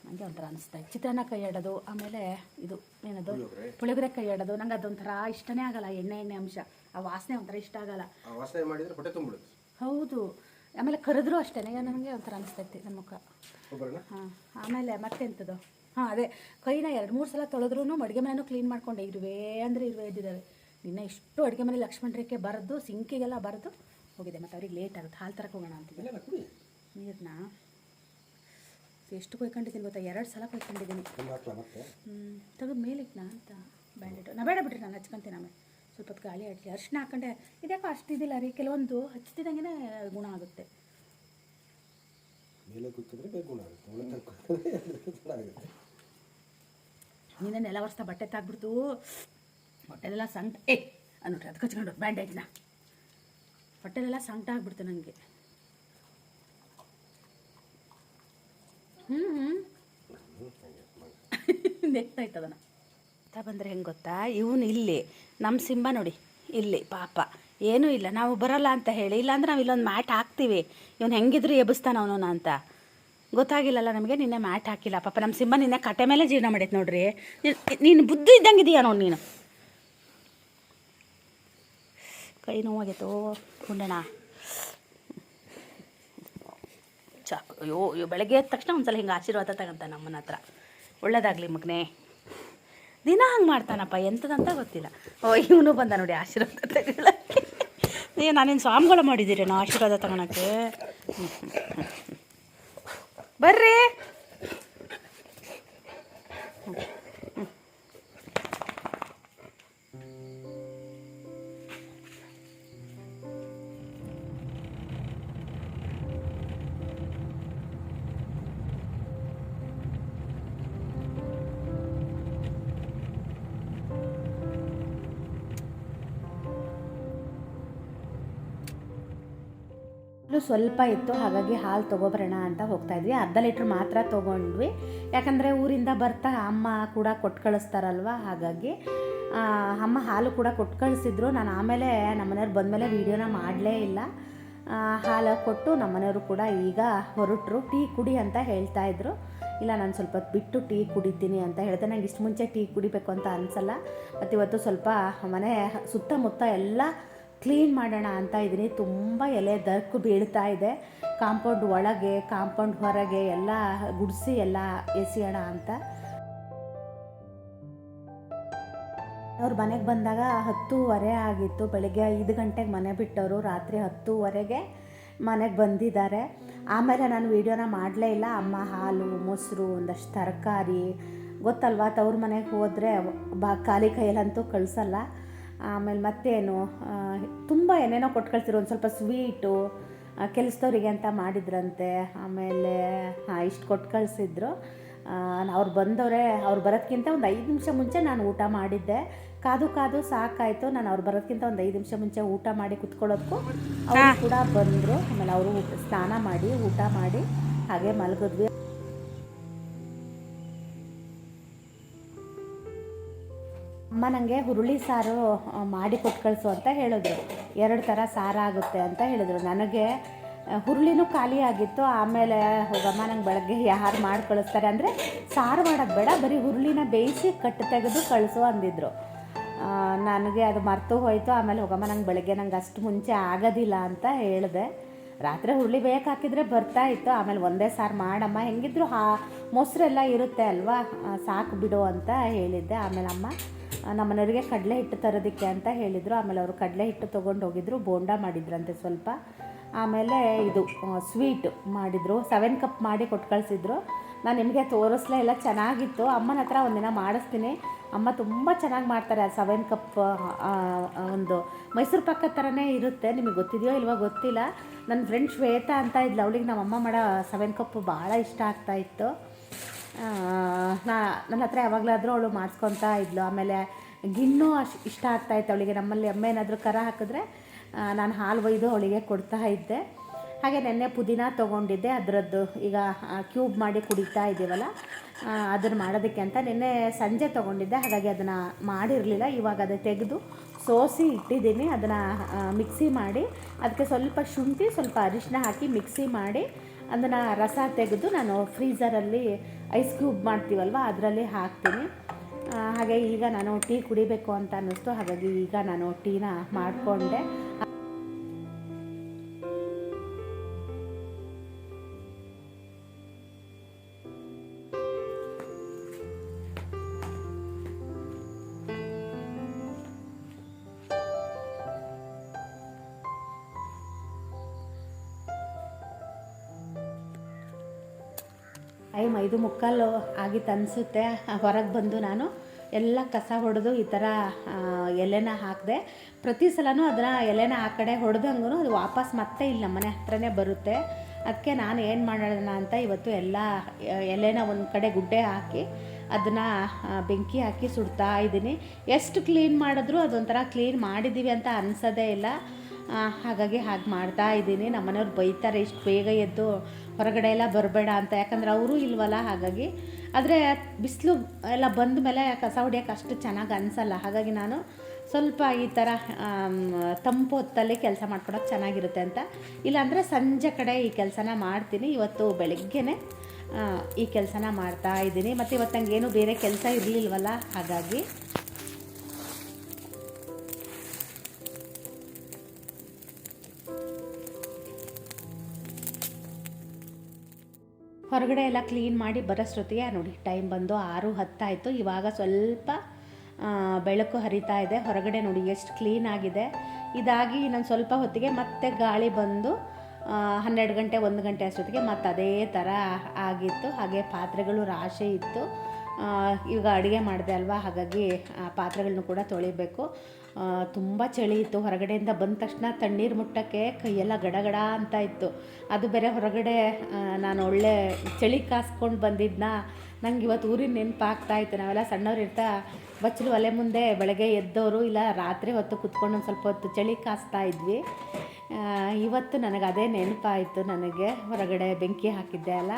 ನನಗೆ ಒಂಥರ ಅನಿಸ್ತಾ ಇದೆ. ಚಿತ್ರಾನ್ನ ಕೈ ಆಡೋದು, ಆಮೇಲೆ ಇದು ಏನದು ಪುಳಿಯೋಗರೆ ಕೈ ಆಡೋದು, ನಂಗೆ ಅದೊಂಥರ ಇಷ್ಟನೇ ಆಗಲ್ಲ. ಎಣ್ಣೆ ಅಂಶ, ಆ ವಾಸನೆ ಒಂಥರ ಇಷ್ಟ ಆಗಲ್ಲ. ಹೌದು. ಆಮೇಲೆ ಕರೆದ್ರೂ ಅಷ್ಟೇ ನನಗೆ ಒಂಥರ ಅನಿಸ್ತೈತಿ ನನ್ನ ಮುಖ. ಹಾಂ, ಆಮೇಲೆ ಮತ್ತೆಂಥದ್ದು, ಹಾಂ ಅದೇ ಕೈನ 2-3 ಸಲ ತೊಳೆದ್ರೂ ಅಡುಗೆ ಮನೆಯೂ ಕ್ಲೀನ್ ಮಾಡ್ಕೊಂಡೆ. ಇರುವೆ ಅಂದರೆ ಇರುವೆ ಇದ್ದಿದ್ದಾವೆ. ನಿನ್ನೆ ಇಷ್ಟು ಅಡುಗೆ ಮನೆ ಲಕ್ಷ್ಮಣ ರೇಖೆ ಬರೆದು ಸಿಂಕಿಗೆಲ್ಲ ಬರೆದು ಹೋಗಿದೆ. ಮತ್ತು ಅವ್ರಿಗೆ ಲೇಟ್ ಆಗುತ್ತೆ, ಹಾಲು ತರಕ್ಕೆ ಹೋಗೋಣ ಅಂತಿದ್ದೆ. ನೀರನ್ನ ಎಷ್ಟು ಕೊಯ್ಕೊಂಡಿದ್ದೀನಿ ಗೊತ್ತಾ? 2 ಸಲ ಕೊಯ್ಕೊಂಡಿದ್ದೀನಿ. ತೆಗೆದು ಮೇಲಿಟ್ನಾ ಅಂತ ಬ್ಯಾಂಡೇಡು. ನಾ ಬೇಡ ಬಿಡ್ರಿ, ನಾನು ಹಚ್ಕೊಂತೀನಿ ಆಮೇಲೆ ಸ್ವಲ್ಪ ಹೊತ್ತು ಗಾಳಿ ಆಡಲಿ. ಅರ್ಶಿನ ಹಾಕೊಂಡೆ, ಇದ್ಯಾಕೋ ಅಷ್ಟಿದ್ದಿಲ್ಲ ರೀ, ಕೆಲವೊಂದು ಹಚ್ತಿದ್ದಂಗೆ ಗುಣ ಆಗುತ್ತೆ. ನಿನ್ನೆ ನೆಲ ವರ್ಷ ಬಟ್ಟೆ ತಾಗ್ಬಿಡ್ತು, ಹೊಟ್ಟೆಲೆಲ್ಲ ಸಂಕಟ ನೋಡ್ರಿ, ಅದು ಕಚ್ಕೊಂಡು ಬ್ಯಾಂಡೇಜ್ನ ಹೊಟ್ಟೆಲೆಲ್ಲ ಸಂಕಟ ಆಗ್ಬಿಡ್ತು ನನಗೆ. ನೆಕ್ತಾಯ್ತದನ ಬಂದರೆ ಹೆಂಗೆ ಗೊತ್ತಾ, ಇವನು ಇಲ್ಲಿ ನಮ್ಮ ಸಿಂಬ ನೋಡಿ ಇಲ್ಲಿ ಪಾಪ ಏನೂ ಇಲ್ಲ, ನಾವು ಬರೋಲ್ಲ ಅಂತ ಹೇಳಿ, ಇಲ್ಲಾಂದ್ರೆ ನಾವು ಇಲ್ಲೊಂದು ಮ್ಯಾಟ್ ಹಾಕ್ತೀವಿ. ಇವನು ಹೆಂಗಿದ್ರು ಎಬ್ಬಿಸ್ತಾನ ಅವನು ಅಂತ ಗೊತ್ತಾಗಿಲ್ಲಲ್ಲ ನಮಗೆ. ನಿನ್ನೆ ಮ್ಯಾಟ್ ಹಾಕಿಲ್ಲ ಪಾಪ ನಮ್ಮ ಸಿಂಬ. ನಿನ್ನೆ ಕಟ್ಟೆ ಮೇಲೆ ಜೀರ್ಣ ಮಾಡೈತೆ ನೋಡ್ರಿ. ನೀನು ಬುದ್ಧಿ ಇದ್ದಂಗೆ ಇದೆಯಾ ನೋಡಿ ನೀನು. ಕೈ ನೋವಾಗೈತೋ ಗುಂಡಣ್ಣ. ಚಾಕು ಅಯ್ಯೋ ಬೆಳಗ್ಗೆ ಎದ್ದ ತಕ್ಷಣ ಒಂದ್ಸಲ ಹಿಂಗೆ ಆಶೀರ್ವಾದ ತಗೊಂತ ನಮ್ಮನ ಹತ್ರ. ಒಳ್ಳೇದಾಗಲಿ ಮಗನೇ. ದಿನ ಹಂಗೆ ಮಾಡ್ತಾನಪ್ಪ, ಎಂಥದಂತ ಗೊತ್ತಿಲ್ಲ. ಇವನು ಬಂದ ನೋಡಿ ಆಶೀರ್ವಾದ ತಗೊಳ್ಳೋಕ್ಕೆ. ನಾನೇನು ಸ್ವಾಮಿಗಳು ಮಾಡಿದ್ದೀರೇನೋ ಆಶೀರ್ವಾದ ತಗೊಳಕ್ಕೆ. ಬರ್ರಿ. ಸ್ವಲ್ಪ ಇತ್ತು, ಹಾಗಾಗಿ ಹಾಲು ತೊಗೊಬರೋಣ ಅಂತ ಹೋಗ್ತಾಯಿದ್ವಿ. ಅರ್ಧ ಲೀಟ್ರ್ ಮಾತ್ರ ತೊಗೊಂಡ್ವಿ, ಯಾಕಂದರೆ ಊರಿಂದ ಬರ್ತಾ ಅಮ್ಮ ಕೂಡ ಕೊಟ್ಟು ಕಳಿಸ್ತಾರಲ್ವ, ಹಾಗಾಗಿ ಅಮ್ಮ ಹಾಲು ಕೂಡ ಕೊಟ್ಟು ಕಳಿಸಿದ್ರು. ನಾನು ಆಮೇಲೆ ನಮ್ಮನೆಯವ್ರು ಬಂದಮೇಲೆ ವೀಡಿಯೋನ ಮಾಡಲೇ ಇಲ್ಲ. ಹಾಲು ಕೊಟ್ಟು ನಮ್ಮನೆಯವರು ಕೂಡ ಈಗ ಹೊರಟರು. ಟೀ ಕುಡಿ ಅಂತ ಹೇಳ್ತಾಯಿದ್ರು. ಇಲ್ಲ, ನಾನು ಸ್ವಲ್ಪ ಹೊತ್ತು ಬಿಟ್ಟು ಟೀ ಕುಡಿತೀನಿ ಅಂತ ಹೇಳಿದೆ. ನಂಗೆ ಇಷ್ಟು ಮುಂಚೆ ಟೀ ಕುಡಿಬೇಕು ಅಂತ ಅನಿಸಲ್ಲ. ಮತ್ತು ಇವತ್ತು ಸ್ವಲ್ಪ ಮನೆ ಸುತ್ತಮುತ್ತ ಎಲ್ಲ ಕ್ಲೀನ್ ಮಾಡೋಣ ಅಂತ ಇದ್ದೀನಿ. ತುಂಬ ಎಲೆ ದರ್ಕು ಬೀಳ್ತಾ ಇದೆ. ಕಾಂಪೌಂಡ್ ಒಳಗೆ, ಕಾಂಪೌಂಡ್ ಹೊರಗೆ ಎಲ್ಲ ಗುಡಿಸಿ ಎಲ್ಲ ಎಸೆಯೋಣ ಅಂತ. ಅವ್ರು ಮನೆಗೆ ಬಂದಾಗ 10:30 ಆಗಿತ್ತು. ಬೆಳಗ್ಗೆ 5 ಗಂಟೆಗೆ ಮನೆ ಬಿಟ್ಟವರು, ರಾತ್ರಿ 10:30ಗೆ ಮನೆಗೆ ಬಂದಿದ್ದಾರೆ. ಆಮೇಲೆ ನಾನು ವೀಡಿಯೋನ ಮಾಡಲೇ ಇಲ್ಲ. ಅಮ್ಮ ಹಾಲು, ಮೊಸರು, ಒಂದಷ್ಟು ತರಕಾರಿ, ಗೊತ್ತಲ್ವಾ ತವ್ರ ಮನೆಗೆ ಹೋದರೆ ಖಾಲಿ ಕೈಯಲ್ಲಂತೂ ಕಳಿಸಲ್ಲ. ಆಮೇಲೆ ಮತ್ತೇನು ತುಂಬ ಏನೇನೋ ಕೊಟ್ಟು ಕಳಿಸಿದ್ರು. ಒಂದು ಸ್ವಲ್ಪ ಸ್ವೀಟು ಕೆಲಸದವರಿಗೆ ಅಂತ ಮಾಡಿದ್ರಂತೆ. ಆಮೇಲೆ ಇಷ್ಟು ಕೊಟ್ಟು ಕಳಿಸಿದ್ರು. ಅವ್ರು ಬಂದವರೇ, ಅವ್ರು ಬರೋದಕ್ಕಿಂತ ಒಂದು 5 ನಿಮಿಷ ಮುಂಚೆ ನಾನು ಊಟ ಮಾಡಿದ್ದೆ. ಕಾದು ಸಾಕಾಯಿತು. ನಾನು ಅವ್ರು ಬರೋದಕ್ಕಿಂತ ಒಂದು 5 ನಿಮಿಷ ಮುಂಚೆ ಊಟ ಮಾಡಿ ಕುತ್ಕೊಳ್ಳೋದಕ್ಕೂ ಅವರು ಕೂಡ ಬಂದರು. ಆಮೇಲೆ ಅವರು ಸ್ನಾನ ಮಾಡಿ ಊಟ ಮಾಡಿ ಹಾಗೆ ಮಲಗಿದ್ವಿ. ಅಮ್ಮ ನನಗೆ ಹುರುಳಿ ಸಾರು ಮಾಡಿ ಕೊಟ್ಟು ಕಳಿಸು ಅಂತ ಹೇಳಿದ್ರು. 2 ಥರ ಸಾರಾಗುತ್ತೆ ಅಂತ ಹೇಳಿದ್ರು. ನನಗೆ ಹುರುಳಿನೂ ಖಾಲಿ ಆಗಿತ್ತು. ಆಮೇಲೆ ಹೋಗಮ್ಮ, ನಂಗೆ ಬೆಳಗ್ಗೆ ಯಾರು ಮಾಡಿ ಕಳಿಸ್ತಾರೆ ಅಂದರೆ ಸಾರು ಮಾಡೋದು ಬೇಡ, ಬರೀ ಹುರುಳಿನ ಬೇಯಿಸಿ ಕಟ್ಟು ತೆಗೆದು ಕಳಿಸು ಅಂದಿದ್ರು. ನನಗೆ ಅದು ಮರೆತು ಹೋಯಿತು. ಆಮೇಲೆ ಹೋಗಮ್ಮ, ನಂಗೆ ಬೆಳಗ್ಗೆ ನಂಗೆ ಅಷ್ಟು ಮುಂಚೆ ಆಗೋದಿಲ್ಲ ಅಂತ ಹೇಳಿದೆ. ರಾತ್ರಿ ಹುರುಳಿ ಬೇಯಕ್ಕೆ ಹಾಕಿದರೆ ಬರ್ತಾಯಿತ್ತು. ಆಮೇಲೆ ಒಂದೇ ಸಾರು ಮಾಡಮ್ಮ, ಹೆಂಗಿದ್ರು ಮೊಸರೆಲ್ಲ ಇರುತ್ತೆ ಅಲ್ವಾ, ಸಾಕು ಬಿಡು ಅಂತ ಹೇಳಿದ್ದೆ. ಆಮೇಲೆ ಅಮ್ಮ ನಮ್ಮನೆಯವರಿಗೆ ಕಡಲೆ ಹಿಟ್ಟು ತರೋದಕ್ಕೆ ಅಂತ ಹೇಳಿದರು. ಆಮೇಲೆ ಅವರು ಕಡಲೆ ಹಿಟ್ಟು ತೊಗೊಂಡು ಹೋಗಿದ್ರು. ಬೋಂಡ ಮಾಡಿದ್ರಂತೆ ಸ್ವಲ್ಪ. ಆಮೇಲೆ ಇದು ಸ್ವೀಟ್ ಮಾಡಿದರು. 7 ಕಪ್ ಮಾಡಿ ಕೊಟ್ಟು ಕಳಿಸಿದ್ರು. ನಾನು ನಿಮಗೆ ತೋರಿಸ್ಲೇ ಇಲ್ಲ, ಚೆನ್ನಾಗಿತ್ತು. ಅಮ್ಮನ ಹತ್ರ ಒಂದಿನ ಮಾಡಿಸ್ತೀನಿ. ಅಮ್ಮ ತುಂಬ ಚೆನ್ನಾಗಿ ಮಾಡ್ತಾರೆ. ಆ 7 ಕಪ್ ಒಂದು ಮೈಸೂರು ಪಾಕ ಥರನೇ ಇರುತ್ತೆ. ನಿಮಗೆ ಗೊತ್ತಿದೆಯೋ ಇಲ್ವೋ ಗೊತ್ತಿಲ್ಲ. ನನ್ನ ಫ್ರೆಂಡ್ ಶ್ವೇತಾ ಅಂತ ಇದ್ಲು, ಅವಳಿಗೆ ನಮ್ಮಮ್ಮ ಮಾಡೋ 7 ಕಪ್ ಭಾಳ ಇಷ್ಟ ಆಗ್ತಾಯಿತ್ತು. ನನ್ನ ಹತ್ರ ಯಾವಾಗಲಾದರೂ ಅವಳು ಮಾಡಿಸ್ಕೊತಾ ಇದ್ಲು. ಆಮೇಲೆ ಗಿಣ್ಣು ಇಷ್ಟ ಆಗ್ತಾಯಿತ್ತು ಅವಳಿಗೆ. ನಮ್ಮಲ್ಲಿ ಅಮ್ಮ ಏನಾದರೂ ಕರ ಹಾಕಿದ್ರೆ ನಾನು ಹಾಲು ಒಯ್ದು ಅವಳಿಗೆ ಕೊಡ್ತಾ ಇದ್ದೆ. ಹಾಗೆ ನೆನ್ನೆ ಪುದೀನ ತೊಗೊಂಡಿದ್ದೆ. ಅದರದ್ದು ಈಗ ಕ್ಯೂಬ್ ಮಾಡಿ ಕುಡಿತಾ ಇದ್ದೀವಲ್ಲ, ಅದನ್ನು ಮಾಡೋದಕ್ಕೆ ಅಂತ ನಿನ್ನೆ ಸಂಜೆ ತೊಗೊಂಡಿದ್ದೆ. ಹಾಗಾಗಿ ಅದನ್ನು ಮಾಡಿರಲಿಲ್ಲ. ಇವಾಗ ಅದು ತೆಗೆದು ಸೋಸಿ ಇಟ್ಟಿದ್ದೀನಿ. ಅದನ್ನು ಮಿಕ್ಸಿ ಮಾಡಿ ಅದಕ್ಕೆ ಸ್ವಲ್ಪ ಶುಂಠಿ, ಸ್ವಲ್ಪ ಅರಿಶಿನ ಹಾಕಿ ಮಿಕ್ಸಿ ಮಾಡಿ ಅದನ್ನು ರಸ ತೆಗೆದು ನಾನು ಫ್ರೀಝರಲ್ಲಿ ಐಸ್ ಕ್ಯೂಬ್ ಮಾಡ್ತೀವಲ್ವ ಅದರಲ್ಲಿ ಹಾಕ್ತೀನಿ. ಹಾಗೆ ಈಗ ನಾನು ಟೀ ಕುಡಿಬೇಕು ಅಂತ ಅನ್ನಿಸ್ತು. ಹಾಗಾಗಿ ಈಗ ನಾನು ಟೀನ ಮಾಡಿಕೊಂಡೆ. ಟೈಮ್ 5:45 ಆಗಿತ್ತು ಅನಿಸುತ್ತೆ. ಹೊರಗೆ ಬಂದು ನಾನು ಎಲ್ಲ ಕಸ ಹೊಡೆದು ಈ ಥರ ಎಲೆನ ಹಾಕಿದೆ. ಪ್ರತಿ ಸಲವೂ ಅದನ್ನು ಎಲೆನ ಆ ಕಡೆ ಹೊಡೆದಂಗೂ ಅದು ವಾಪಸ್ ಮತ್ತೆ ಇಲ್ಲಿ ನಮ್ಮನೆ ಹತ್ರನೇ ಬರುತ್ತೆ. ಅದಕ್ಕೆ ನಾನು ಏನು ಮಾಡೋಣ ಅಂತ ಇವತ್ತು ಎಲ್ಲ ಎಲೆನ ಒಂದು ಕಡೆ ಗುಡ್ಡೆ ಹಾಕಿ ಅದನ್ನು ಬೆಂಕಿ ಹಾಕಿ ಸುಡ್ತಾ ಇದ್ದೀನಿ. ಎಷ್ಟು ಕ್ಲೀನ್ ಮಾಡಿದ್ರೂ ಅದೊಂಥರ ಕ್ಲೀನ್ ಮಾಡಿದ್ದೀವಿ ಅಂತ ಅನಿಸೋದೇ ಇಲ್ಲ. ಹಾಗಾಗಿ ಹಾಗೆ ಮಾಡ್ತಾ ಇದ್ದೀನಿ. ನಮ್ಮನೆಯವ್ರು ಬೈತಾರೆ, ಇಷ್ಟು ಬೇಗ ಎದ್ದು ಹೊರಗಡೆ ಎಲ್ಲ ಬರಬೇಡ ಅಂತ, ಯಾಕಂದರೆ ಅವರು ಇಲ್ವಲ್ಲ. ಹಾಗಾಗಿ ಆದರೆ ಬಿಸಿಲು ಎಲ್ಲ ಬಂದ ಮೇಲೆ ಕಸ ಹೊಡಿಯೋಕೆ ಅಷ್ಟು ಚೆನ್ನಾಗಿ ಅನಿಸಲ್ಲ. ಹಾಗಾಗಿ ನಾನು ಸ್ವಲ್ಪ ಈ ಥರ ತಂಪು ಹೊತ್ತಲ್ಲಿ ಕೆಲಸ ಮಾಡ್ಕೊಳಕ್ಕೆ ಚೆನ್ನಾಗಿರುತ್ತೆ ಅಂತ, ಇಲ್ಲಾಂದರೆ ಸಂಜೆ ಕಡೆ ಈ ಕೆಲಸನ ಮಾಡ್ತೀನಿ. ಇವತ್ತು ಬೆಳಗ್ಗೆನೇ ಈ ಕೆಲಸನ ಮಾಡ್ತಾ ಇದ್ದೀನಿ. ಮತ್ತು ಇವತ್ತು ನನಗೇನು ಬೇರೆ ಕೆಲಸ ಇರಲಿಲ್ವಲ್ಲ, ಹಾಗಾಗಿ ಹೊರಗಡೆ ಎಲ್ಲ ಕ್ಲೀನ್ ಮಾಡಿ ಬರೋಷ್ಟೊತ್ತಿಗೆ ನೋಡಿ ಟೈಮ್ ಬಂದು 6:10 ಆಯಿತು. ಇವಾಗ ಸ್ವಲ್ಪ ಬೆಳಕು ಹರಿತಾ ಇದೆ. ಹೊರಗಡೆ ನೋಡಿ ಎಷ್ಟು ಕ್ಲೀನ್ ಆಗಿದೆ. ಇದಾಗಿ ನಾನು ಸ್ವಲ್ಪ ಹೊತ್ತಿಗೆ ಮತ್ತೆ ಗಾಳಿ ಬಂದು 12 ಗಂಟೆ 1 ಗಂಟೆ ಅಷ್ಟೊತ್ತಿಗೆ ಮತ್ತೆ ಅದೇ ಥರ ಆಗಿತ್ತು. ಹಾಗೆ ಪಾತ್ರೆಗಳು ರಾಶಿ ಇತ್ತು. ಈಗ ಅಡುಗೆ ಮಾಡಿದೆ ಅಲ್ವಾ, ಹಾಗಾಗಿ ಪಾತ್ರೆಗಳನ್ನು ಕೂಡ ತೊಳಿಬೇಕು. ತುಂಬ ಚಳಿ ಇತ್ತು. ಹೊರಗಡೆಯಿಂದ ಬಂದ ತಕ್ಷಣ ತಣ್ಣೀರು ಮುಟ್ಟಕ್ಕೆ ಕೈಯೆಲ್ಲ ಗಡಗಡ ಅಂತ ಇತ್ತು. ಅದು ಬೇರೆ ಹೊರಗಡೆ ನಾನು ಒಳ್ಳೆ ಚಳಿ ಕಾಸ್ಕೊಂಡು ಬಂದಿದ್ದನ್ನ ನಂಗೆ ಇವತ್ತು ಊರಿನ ನೆನಪಾಗ್ತಾಯಿತ್ತು. ನಾವೆಲ್ಲ ಸಣ್ಣವ್ರು ಇರ್ತಾ ಬಚ್ಚಲು ಒಲೆ ಮುಂದೆ ಬೆಳಗ್ಗೆ ಎದ್ದವರು ಇಲ್ಲ ರಾತ್ರಿ ಹೊತ್ತು ಕುತ್ಕೊಂಡು ಒಂದು ಸ್ವಲ್ಪ ಹೊತ್ತು ಚಳಿ ಕಾಸ್ತಾ ಇದ್ವಿ. ಇವತ್ತು ನನಗೆ ಅದೇ ನೆನಪಾಯಿತು, ನನಗೆ ಹೊರಗಡೆ ಬೆಂಕಿ ಹಾಕಿದ್ದೆ ಅಲ್ಲ.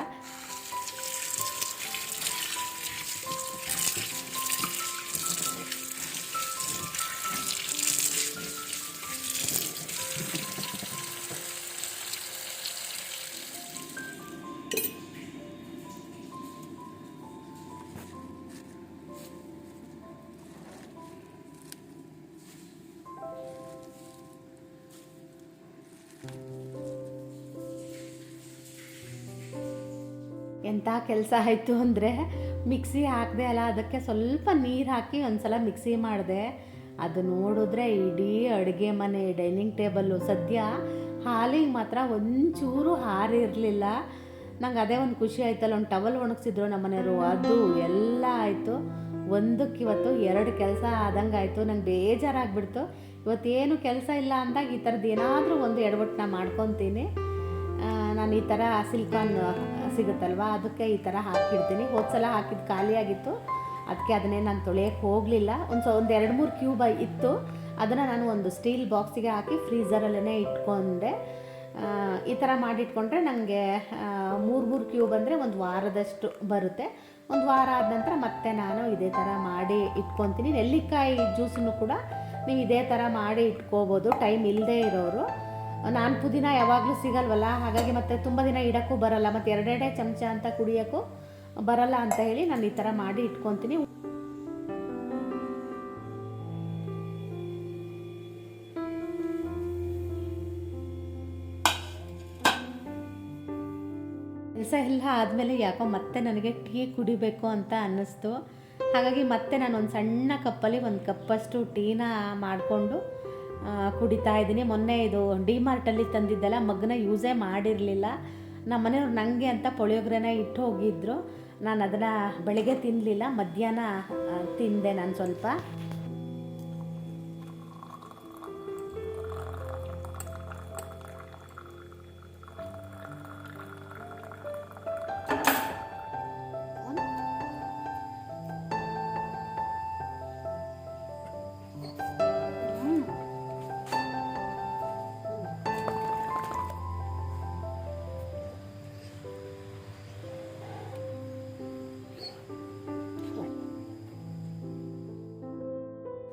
ಎಂಥ ಕೆಲಸ ಆಯಿತು ಅಂದರೆ, ಮಿಕ್ಸಿ ಹಾಕಿದೆ ಅಲ್ಲ, ಅದಕ್ಕೆ ಸ್ವಲ್ಪ ನೀರು ಹಾಕಿ ಒಂದು ಸಲ ಮಿಕ್ಸಿ ಮಾಡಿದೆ. ಅದು ನೋಡಿದ್ರೆ ಇಡೀ ಅಡುಗೆ ಮನೆ, ಡೈನಿಂಗ್ ಟೇಬಲ್ಲು, ಸದ್ಯ ಹಾಲಿಗೆ ಮಾತ್ರ ಒಂಚೂರು ಹಾರಿರಲಿಲ್ಲ. ನಂಗೆ ಅದೇ ಒಂದು ಖುಷಿ ಆಯ್ತಲ್ಲ, ಒಂದು ಟವಲ್ ಒಣಗಿಸಿದ್ರು ನಮ್ಮ ಮನೆಯವರು, ಅದು ಎಲ್ಲ ಆಯಿತು. ಒಂದಕ್ಕೆ ಇವತ್ತು 2 ಕೆಲಸ ಆದಂಗೆ ಆಯಿತು. ನಂಗೆ ಬೇಜಾರಾಗ್ಬಿಡ್ತು. ಇವತ್ತೇನು ಕೆಲಸ ಇಲ್ಲ ಅಂದಾಗ ಈ ಥರದ್ದು ಏನಾದರೂ ಒಂದು ಎಡವಟ್ಟು ನಾನು ಮಾಡ್ಕೊತೀನಿ. ನಾನು ಈ ಥರ ಸಿಲ್ಕಾನ್ ಸಿಗುತ್ತಲ್ವ, ಅದಕ್ಕೆ ಈ ಥರ ಹಾಕಿಡ್ತೀನಿ. ಹೋದ ಸಲ ಹಾಕಿದ್ದು ಖಾಲಿಯಾಗಿತ್ತು, ಅದಕ್ಕೆ ಅದನ್ನೇ ನಾನು ತೊಳೆಯೋಕ್ಕೆ ಹೋಗಲಿಲ್ಲ. ಒಂದು 2-3 ಕ್ಯೂಬ್ ಇತ್ತು, ಅದನ್ನು ನಾನು ಒಂದು ಸ್ಟೀಲ್ ಬಾಕ್ಸಿಗೆ ಹಾಕಿ ಫ್ರೀಝರಲ್ಲೇ ಇಟ್ಕೊಂಡೆ. ಈ ಥರ ಮಾಡಿಟ್ಕೊಂಡ್ರೆ ನನಗೆ 3 ಕ್ಯೂಬ್ ಅಂದರೆ ಒಂದು ವಾರದಷ್ಟು ಬರುತ್ತೆ. ಒಂದು ವಾರ ಆದ ನಂತರ ಮತ್ತೆ ನಾನು ಇದೇ ಥರ ಮಾಡಿ ಇಟ್ಕೊತೀನಿ. ನೆಲ್ಲಿಕಾಯಿ ಜ್ಯೂಸನ್ನು ಕೂಡ ನೀವು ಇದೇ ಥರ ಮಾಡಿ ಇಟ್ಕೋಬೋದು, ಟೈಮ್ ಇಲ್ಲದೇ ಇರೋರು. ನಾನು ಪುದೀನ ಯಾವಾಗಲೂ ಸಿಗಲ್ವಲ್ಲ, ಹಾಗಾಗಿ ಮತ್ತು ತುಂಬ ದಿನ ಇಡೋಕ್ಕೂ ಬರಲ್ಲ, ಮತ್ತು 2 ಚಮಚ ಅಂತ ಕುಡಿಯೋಕ್ಕೂ ಬರಲ್ಲ ಅಂತ ಹೇಳಿ ನಾನು ಈ ಥರ ಮಾಡಿ ಇಟ್ಕೊತೀನಿ. ಕೆಲಸ ಎಲ್ಲ ಆದಮೇಲೆ ಯಾಕೋ ಮತ್ತೆ ನನಗೆ ಟೀ ಕುಡಿಬೇಕು ಅಂತ ಅನ್ನಿಸ್ತು. ಹಾಗಾಗಿ ಮತ್ತೆ ನಾನು ಒಂದು ಸಣ್ಣ ಕಪ್ಪಲ್ಲಿ 1 ಕಪ್ಪಷ್ಟು ಟೀನ ಮಾಡಿಕೊಂಡು ಕುಡಿತಾ ಇದ್ದೀನಿ. ಮೊನ್ನೆ ಇದು ಡಿಮಾರ್ಟಲ್ಲಿ ತಂದಿದ್ದೆಲ್ಲ ಮಗ್ನ ಯೂಸೇ ಮಾಡಿರಲಿಲ್ಲ. ನಮ್ಮ ಮನೆಯವ್ರು ನನಗೆ ಅಂತ ಪುಳಿಯೋಗರೆನ ಇಟ್ಟು ಹೋಗಿದ್ರು. ನಾನು ಅದನ್ನು ಬೆಳಗ್ಗೆ ತಿನ್ನಲಿಲ್ಲ, ಮಧ್ಯಾಹ್ನ ತಿಂದೆ ನಾನು ಸ್ವಲ್ಪ.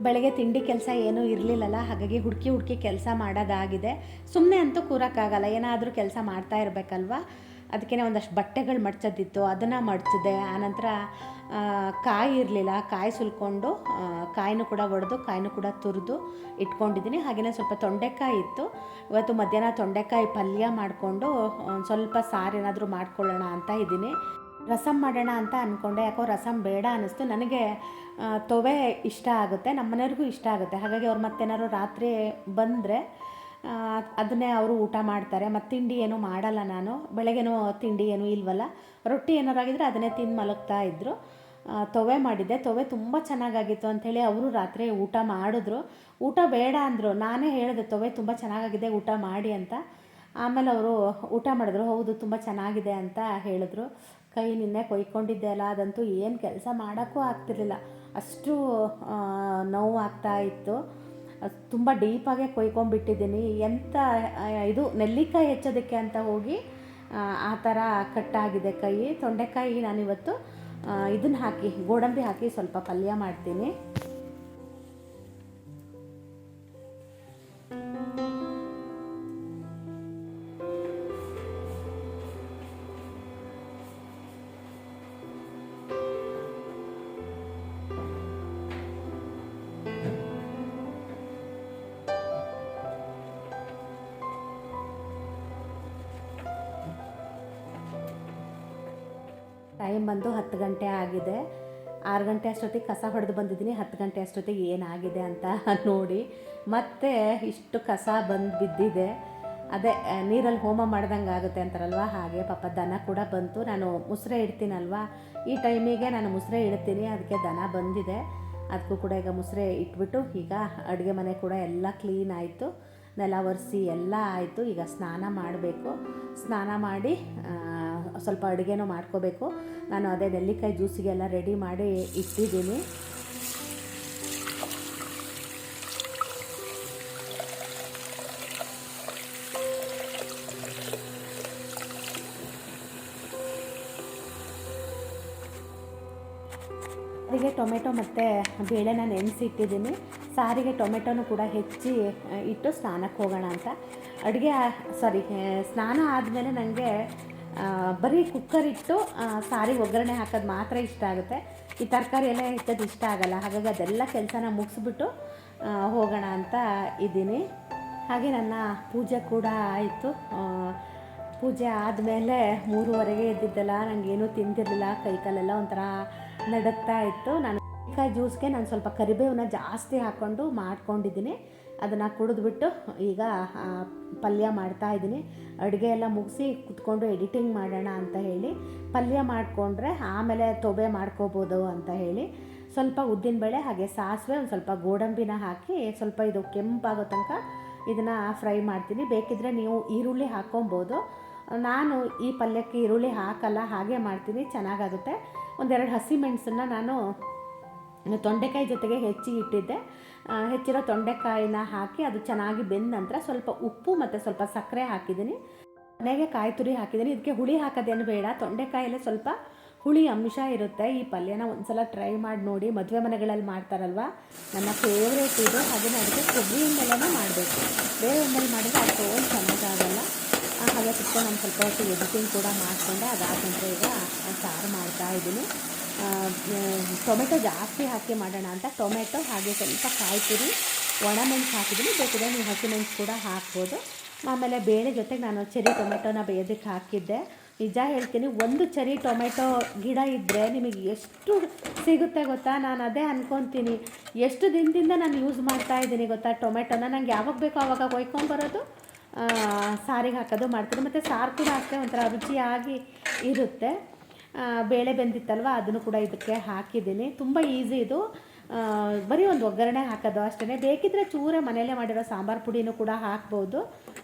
ಬೆಳಗ್ಗೆ ತಿಂಡಿ ಕೆಲಸ ಏನೂ ಇರಲಿಲ್ಲಲ್ಲ, ಹಾಗಾಗಿ ಹುಡುಕಿ ಕೆಲಸ ಮಾಡೋದಾಗಿದೆ. ಸುಮ್ಮನೆ ಅಂತೂ ಕೂರೋಕ್ಕಾಗಲ್ಲ, ಏನಾದರೂ ಕೆಲಸ ಮಾಡ್ತಾ ಇರಬೇಕಲ್ವ. ಅದಕ್ಕೆ ಒಂದಷ್ಟು ಬಟ್ಟೆಗಳು ಮಡ್ಚೋದಿತ್ತು, ಅದನ್ನು ಮಡ್ಚಿದೆ. ಆನಂತರ ಕಾಯಿ ಇರಲಿಲ್ಲ, ಕಾಯಿ ಸುಲ್ಕೊಂಡು ಕಾಯಿನೂ ಕೂಡ ಒಡೆದು ಕಾಯಿನೂ ಕೂಡ ತುರಿದು ಇಟ್ಕೊಂಡಿದ್ದೀನಿ. ಹಾಗೆಯೇ ಸ್ವಲ್ಪ ತೊಂಡೆಕಾಯಿ ಇತ್ತು. ಇವತ್ತು ಮಧ್ಯಾಹ್ನ ತೊಂಡೆಕಾಯಿ ಪಲ್ಯ ಮಾಡಿಕೊಂಡು ಸ್ವಲ್ಪ ಸಾರು ಏನಾದರೂ ಮಾಡ್ಕೊಳ್ಳೋಣ ಅಂತ ಇದ್ದೀನಿ. ರಸಮ್ ಮಾಡೋಣ ಅಂತ ಅಂದ್ಕೊಂಡೆ, ಯಾಕೋ ರಸಮ್ ಬೇಡ ಅನ್ನಿಸ್ತು. ನನಗೆ ತೊವೆ ಇಷ್ಟ ಆಗುತ್ತೆ, ನಮ್ಮ ಮನೆಯವ್ರಿಗೂ ಇಷ್ಟ ಆಗುತ್ತೆ. ಹಾಗಾಗಿ ಅವ್ರು ಮತ್ತೇನಾದ್ರು ರಾತ್ರಿ ಬಂದರೆ ಅದನ್ನೇ ಅವರು ಊಟ ಮಾಡ್ತಾರೆ. ಮತ್ತು ತಿಂಡಿ ಏನೂ ಮಾಡಲ್ಲ ನಾನು, ಬೆಳಗ್ಗೆನೂ ತಿಂಡಿ ಏನೂ ಇಲ್ವಲ್ಲ, ರೊಟ್ಟಿ ಏನಾರು ಆಗಿದ್ರೆ ಅದನ್ನೇ ತಿಂದು ಮಲಗ್ತಾ ಇದ್ದರು. ತೊವೆ ಮಾಡಿದ್ದೆ, ತೊವೆ ತುಂಬ ಚೆನ್ನಾಗಾಗಿತ್ತು ಅಂಥೇಳಿ ಅವರು ರಾತ್ರಿ ಊಟ ಮಾಡಿದ್ರು. ಊಟ ಬೇಡ ಅಂದರು, ನಾನೇ ಹೇಳಿದೆ ತೊವೆ ತುಂಬ ಚೆನ್ನಾಗಾಗಿದೆ ಊಟ ಮಾಡಿ ಅಂತ. ಆಮೇಲೆ ಅವರು ಊಟ ಮಾಡಿದ್ರು, ಹೌದು ತುಂಬ ಚೆನ್ನಾಗಿದೆ ಅಂತ ಹೇಳಿದ್ರು. ಕೈ ನಿನ್ನೆ ಕೊಯ್ಕೊಂಡಿದ್ದೆ ಅಲ್ಲ, ಅದಂತೂ ಏನು ಕೆಲಸ ಮಾಡೋಕ್ಕೂ ಆಗ್ತಿರ್ಲಿಲ್ಲ, ಅಷ್ಟು ನೋವು ಆಗ್ತಾ ಇತ್ತು. ತುಂಬ ಡೀಪಾಗೆ ಕೊಯ್ಕೊಂಡ್ಬಿಟ್ಟಿದ್ದೀನಿ. ಎಂಥ ಇದು ನೆಲ್ಲಿಕಾಯಿ ಹೆಚ್ಚೋದಕ್ಕೆ ಅಂತ ಹೋಗಿ ಆ ಥರ ಕಟ್ಟಾಗಿದೆ ಕೈ. ತೊಂಡೆಕಾಯಿ ನಾನಿವತ್ತು ಇದನ್ನು ಹಾಕಿ, ಗೋಡಂಬಿ ಹಾಕಿ ಸ್ವಲ್ಪ ಪಲ್ಯ ಮಾಡ್ತೀನಿ. ಟೈಮ್ ಬಂದು 10 ಗಂಟೆ ಆಗಿದೆ. 6 ಗಂಟೆ ಅಷ್ಟೊತ್ತಿಗೆ ಕಸ ಹೊಡೆದು ಬಂದಿದ್ದೀನಿ. 10 ಗಂಟೆ ಅಷ್ಟೊತ್ತಿಗೆ ಏನಾಗಿದೆ ಅಂತ ನೋಡಿ. ಮತ್ತೆ ಇಷ್ಟು ಕಸ ಬಂದು ಬಿದ್ದಿದೆ. ಅದೇ ನೀರಲ್ಲಿ ಹೋಮ ಮಾಡ್ದಂಗೆ ಆಗುತ್ತೆ ಅಂತಾರಲ್ವ, ಹಾಗೆ ಪಾಪ ದನ ಕೂಡ ಬಂತು. ನಾನು ಮುಸ್ರೆ ಇಡ್ತೀನಲ್ವ, ಈ ಟೈಮಿಗೆ ನಾನು ಮುಸ್ರೆ ಇಡ್ತೀನಿ, ಅದಕ್ಕೆ ದನ ಬಂದಿದೆ. ಅದಕ್ಕೂ ಕೂಡ ಈಗ ಮುಸ್ರೆ ಇಟ್ಬಿಟ್ಟು ಈಗ ಅಡುಗೆ ಮನೆ ಕೂಡ ಎಲ್ಲ ಕ್ಲೀನ್ ಆಯಿತು, ನೆಲ ಒರೆಸಿ ಎಲ್ಲ ಆಯಿತು. ಈಗ ಸ್ನಾನ ಮಾಡಬೇಕು. ಸ್ನಾನ ಮಾಡಿ ಸ್ವಲ್ಪ ಅಡುಗೆನೂ ಮಾಡ್ಕೋಬೇಕು. ನಾನು ಅದೇ ನೆಲ್ಲಿಕಾಯಿ ಜ್ಯೂಸಿಗೆಲ್ಲ ರೆಡಿ ಮಾಡಿ ಇಟ್ಟಿದ್ದೀನಿ. ಟೊಮೆಟೊ ಮತ್ತು ಬೇಳೆನ ನೆನೆಸಿಟ್ಟಿದ್ದೀನಿ. ಸಾರಿಗೆ ಟೊಮೆಟೊನೂ ಕೂಡ ಹೆಚ್ಚಿ ಇಟ್ಟು ಸ್ನಾನಕ್ಕೆ ಹೋಗೋಣ ಅಂತ. ಸ್ನಾನ ಆದಮೇಲೆ ನನಗೆ ಬರೀ ಕುಕ್ಕರ್ ಇಟ್ಟು ಸಾರಿಗೆ ಒಗ್ಗರಣೆ ಹಾಕೋದು ಮಾತ್ರ ಇಷ್ಟ ಆಗುತ್ತೆ. ಈ ತರಕಾರಿ ಎಲ್ಲ ಹೆಚ್ಚೋದು ಇಷ್ಟ ಆಗೋಲ್ಲ. ಹಾಗಾಗಿ ಅದೆಲ್ಲ ಕೆಲಸನ ಮುಗಿಸ್ಬಿಟ್ಟು ಹೋಗೋಣ ಅಂತ ಇದ್ದೀನಿ. ಹಾಗೆ ನನ್ನ ಪೂಜೆ ಕೂಡ ಆಯಿತು. ಪೂಜೆ ಆದಮೇಲೆ 3:30ಗೆ ಎದ್ದಿದ್ದಲ್ಲ, ನನಗೇನೂ ತಿಂದಿರಲಿಲ್ಲ. ಕೈಕಾಲೆಲ್ಲ ಒಂಥರ ನಡುಗ್ತಾ ಇತ್ತು. ನಾನು ಜ್ಯೂಸ್ಗೆ ನಾನು ಸ್ವಲ್ಪ ಕರಿಬೇವನ್ನ ಜಾಸ್ತಿ ಹಾಕ್ಕೊಂಡು ಮಾಡ್ಕೊಂಡಿದ್ದೀನಿ. ಅದನ್ನು ಕುಡಿದ್ಬಿಟ್ಟು ಈಗ ಪಲ್ಯ ಮಾಡ್ತಾಯಿದ್ದೀನಿ. ಅಡುಗೆ ಎಲ್ಲ ಮುಗಿಸಿ ಕುತ್ಕೊಂಡು ಎಡಿಟಿಂಗ್ ಮಾಡೋಣ ಅಂತ ಹೇಳಿ ಪಲ್ಯ ಮಾಡಿಕೊಂಡ್ರೆ ಆಮೇಲೆ ತೊಬೆ ಮಾಡ್ಕೋಬೋದು ಅಂತ ಹೇಳಿ ಸ್ವಲ್ಪ ಉದ್ದಿನಬೇಳೆ ಹಾಗೆ ಸಾಸಿವೆ, ಒಂದು ಸ್ವಲ್ಪ ಗೋಡಂಬಿನ ಹಾಕಿ ಸ್ವಲ್ಪ ಇದು ಕೆಂಪಾಗೋ ತನಕ ಇದನ್ನು ಫ್ರೈ ಮಾಡ್ತೀನಿ. ಬೇಕಿದ್ದರೆ ನೀವು ಈರುಳ್ಳಿ ಹಾಕ್ಕೊಬೋದು. ನಾನು ಈ ಪಲ್ಯಕ್ಕೆ ಈರುಳ್ಳಿ ಹಾಕಲ್ಲ, ಹಾಗೆ ಮಾಡ್ತೀನಿ, ಚೆನ್ನಾಗಾಗುತ್ತೆ. ಒಂದೆರಡು ಹಸಿಮೆಣಸನ್ನು ನಾನು ತೊಂಡೆಕಾಯಿ ಜೊತೆಗೆ ಹೆಚ್ಚಿ ಇಟ್ಟಿದ್ದೆ. ಹೆಚ್ಚಿರೋ ತೊಂಡೆಕಾಯಿನ ಹಾಕಿ ಅದು ಚೆನ್ನಾಗಿ ಬೆಂದ ನಂತರ ಸ್ವಲ್ಪ ಉಪ್ಪು ಮತ್ತು ಸ್ವಲ್ಪ ಸಕ್ಕರೆ ಹಾಕಿದ್ದೀನಿ. ಮನೆಗೆ ಕಾಯಿ ತುರಿ ಹಾಕಿದ್ದೀನಿ. ಇದಕ್ಕೆ ಹುಳಿ ಹಾಕೋದೇನು ಬೇಡ, ತೊಂಡೆಕಾಯಲ್ಲೇ ಸ್ವಲ್ಪ ಹುಳಿ ಅಂಶ ಇರುತ್ತೆ. ಈ ಪಲ್ಯನ ಒಂದ್ಸಲ ಟ್ರೈ ಮಾಡಿ ನೋಡಿ. ಮದುವೆ ಮನೆಗಳಲ್ಲಿ ಮಾಡ್ತಾರಲ್ವ, ನನ್ನ ಫೇವ್ರೇಟ್ ಇದು. ಹಾಗೆಯೇ ಅದಕ್ಕೆ ಕೊಬ್ಬರಿ ಎಣ್ಣೆಲೇ ಮಾಡಬೇಕು. ಬೇರೆ ಎಣ್ಣೆಲಿ ಮಾಡಿದರೆ ಅಷ್ಟೊಂದು ಚೆನ್ನಾಗಾಗಲ್ಲ. ಹಾಗೆ ಕುತ್ಕೊಂಡು ನಾನು ಸ್ವಲ್ಪ ಹೊತ್ತು ಎಡಿಟಿಂಗ್ ಕೂಡ ಮಾಡಿಕೊಂಡೆ. ಅದಾದ ನಂತರ ಈಗ ಸಾರು ಮಾಡ್ತಾಯಿದ್ದೀನಿ. ಟೊಮೆಟೊ ಜಾಸ್ತಿ ಹಾಕಿ ಮಾಡೋಣ ಅಂತ ಟೊಮೆಟೊ ಹಾಗೆ ಸ್ವಲ್ಪ ಕಾಯಿ ತುರಿ, ಒಣಮೆಣಸು ಹಾಕಿದ್ದೀನಿ. ಬೇಕಿದ್ರೆ ನೀವು ಹಸಿಮೆಣಸು ಕೂಡ ಹಾಕ್ಬೋದು. ಆಮೇಲೆ ಬೇಳೆ ಜೊತೆಗೆ ನಾನು ಚೆರಿ ಟೊಮೆಟೊನ ಬೇಯೋದಕ್ಕೆ ಹಾಕಿದ್ದೆ. ನಿಜ ಹೇಳ್ತೀನಿ, ಒಂದು ಚೆರಿ ಟೊಮೆಟೊ ಗಿಡ ಇದ್ದರೆ ನಿಮಗೆ ಎಷ್ಟು ಸಿಗುತ್ತೆ ಗೊತ್ತಾ? ನಾನು ಅದೇ ಅಂದ್ಕೊತೀನಿ. ಎಷ್ಟು ದಿನದಿಂದ ನಾನು ಯೂಸ್ ಮಾಡ್ತಾಯಿದ್ದೀನಿ ಗೊತ್ತಾ ಟೊಮೆಟೊನ. ನನಗೆ ಯಾವಾಗ ಬೇಕೋ ಆವಾಗ ಕೊಯ್ಕೊಂಬರೋದು, ಸಾರಿಗೆ ಹಾಕೋದು ಮಾಡ್ತೀನಿ. ಮತ್ತು ಸಾರು ಕೂಡ ಅಷ್ಟೇ ಒಂಥರ ರುಚಿಯಾಗಿ ಇರುತ್ತೆ. ಬೇಳೆ ಬೆಂದಿತ್ತಲ್ವ, ಅದನ್ನು ಕೂಡ ಇದಕ್ಕೆ ಹಾಕಿದ್ದೀನಿ. ತುಂಬ ಈಸಿ ಇದು. ಬರೀ ಒಂದು ಒಗ್ಗರಣೆ ಹಾಕೋದು ಅಷ್ಟೇ. ಬೇಕಿದ್ದರೆ ಚೂರೇ ಮನೆಯಲ್ಲೇ ಮಾಡಿರೋ ಸಾಂಬಾರು ಪುಡಿನೂ ಕೂಡ ಹಾಕ್ಬೋದು.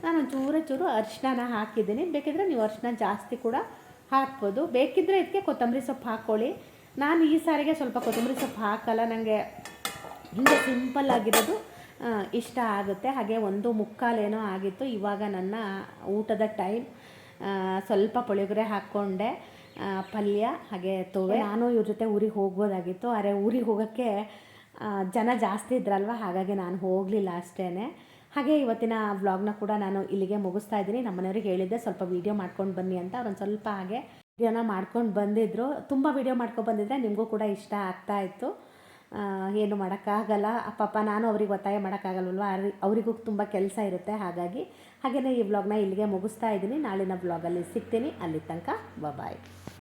ನಾನು ಚೂರು ಅರಿಶಿನ ಹಾಕಿದ್ದೀನಿ. ಬೇಕಿದ್ದರೆ ನೀವು ಅರಿಶಿನ ಜಾಸ್ತಿ ಕೂಡ ಹಾಕ್ಬೋದು. ಬೇಕಿದ್ದರೆ ಇದಕ್ಕೆ ಕೊತ್ತಂಬರಿ ಸೊಪ್ಪು ಹಾಕ್ಕೊಳ್ಳಿ. ನಾನು ಈ ಸಾರಿಗೆ ಸ್ವಲ್ಪ ಕೊತ್ತಂಬರಿ ಸೊಪ್ಪು ಹಾಕಲ್ಲ, ನನಗೆ ಹಿಂಗೆ ಸಿಂಪಲ್ ಆಗಿರೋದು ಇಷ್ಟ ಆಗುತ್ತೆ. ಹಾಗೆ 1:45 ಆಗಿತ್ತು. ಇವಾಗ ನನ್ನ ಊಟದ ಟೈಮ್. ಸ್ವಲ್ಪ ಪುಳಿಯೋಗರೆ ಹಾಕ್ಕೊಂಡೆ, ಪಲ್ಯ ಹಾಗೆ ತೊವೆ. ನಾನು ಇವ್ರ ಜೊತೆ ಊರಿಗೆ ಹೋಗ್ಬೋದಾಗಿತ್ತು, ಆದರೆ ಊರಿಗೆ ಹೋಗೋಕ್ಕೆ ಜನ ಜಾಸ್ತಿ ಇದ್ರಲ್ವ, ಹಾಗಾಗಿ ನಾನು ಹೋಗಲಿಲ್ಲ ಅಷ್ಟೇ. ಹಾಗೆ ಇವತ್ತಿನ ವ್ಲಾಗ್ನ ಕೂಡ ನಾನು ಇಲ್ಲಿಗೆ ಮುಗಿಸ್ತಾ ಇದ್ದೀನಿ. ನಮ್ಮ ಮನೆಯವ್ರಿಗೆ ಹೇಳಿದ್ದೆ ಸ್ವಲ್ಪ ವೀಡಿಯೋ ಮಾಡ್ಕೊಂಡು ಬನ್ನಿ ಅಂತ. ಅವ್ರೊಂದು ಸ್ವಲ್ಪ ಹಾಗೆ ವಿಡಿಯೋನ ಮಾಡ್ಕೊಂಡು ಬಂದಿದ್ದರು. ತುಂಬ ವೀಡಿಯೋ ಮಾಡ್ಕೊಂಡು ಬಂದಿದ್ದರೆ ನಿಮಗೂ ಕೂಡ ಇಷ್ಟ ಆಗ್ತಾಯಿತ್ತು. ಏನು ಮಾಡೋಕ್ಕಾಗಲ್ಲ ಪಾಪ, ನಾನು ಅವ್ರಿಗೆ ಒತ್ತಾಯ ಮಾಡೋಕ್ಕಾಗಲ್ವಲ್ವ, ಅವರಿಗೂ ತುಂಬ ಕೆಲಸ ಇರುತ್ತೆ. ಹಾಗೆಯೇ ಈ ವ್ಲಾಗ್ನ ಇಲ್ಲಿಗೆ ಮುಗಿಸ್ತಾ ಇದ್ದೀನಿ. ನಾಳಿನ ವ್ಲಾಗಲ್ಲಿ ಸಿಗ್ತೀನಿ. ಅಲ್ಲಿ ತನಕ ಬಾಯ್.